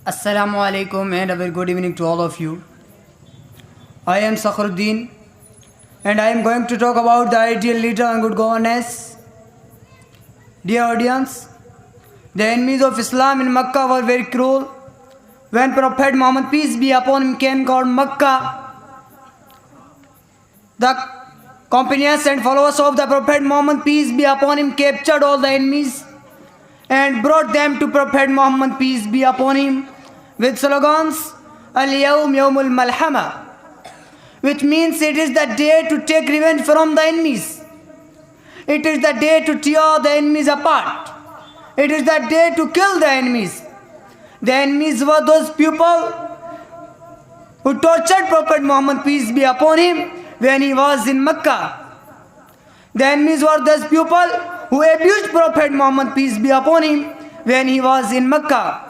Assalamu alaikum and a very good evening to all of you. I am Sakharuddin and I am going to talk about the ideal leader and good governance. Dear audience, the enemies of Islam in Makkah were very cruel. When Prophet Muhammad, peace be upon him, came to Makkah, the companions and followers of the Prophet Muhammad, peace be upon him, captured all the enemies and brought them to Prophet Muhammad, peace be upon him, with slogans, Al-Yawm Yawmul Malhama, which means it is the day to take revenge from the enemies. It is the day to tear the enemies apart. It is the day to kill the enemies. The enemies were those people who tortured Prophet Muhammad, peace be upon him, when he was in Mecca. The enemies were those people who abused Prophet Muhammad, peace be upon him, when he was in Mecca.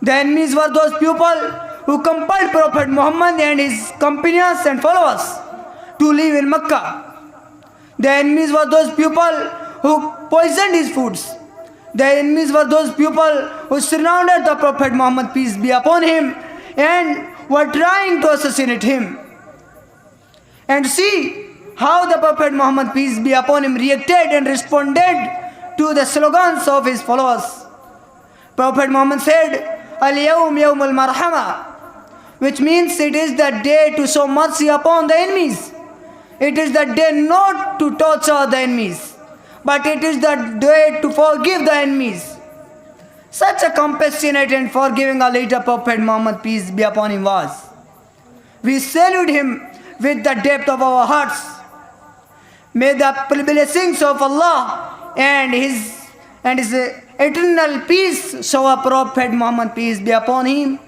The enemies were those people who compelled Prophet Muhammad and his companions and followers to live in Mecca. The enemies were those people who poisoned his foods. The enemies were those people who surrounded the Prophet Muhammad, peace be upon him, and were trying to assassinate him. And see how the Prophet Muhammad, peace be upon him, reacted and responded to the slogans of his followers. Prophet Muhammad said, Al-Yawm Yawmul Marhama, which means it is the day to show mercy upon the enemies. It is the day not to torture the enemies, but it is the day to forgive the enemies. Such a compassionate and forgiving a leader Prophet Muhammad, peace be upon him, was. We salute him with the depth of our hearts. May the blessings of Allah and His eternal peace shower Prophet Muhammad, peace be upon him.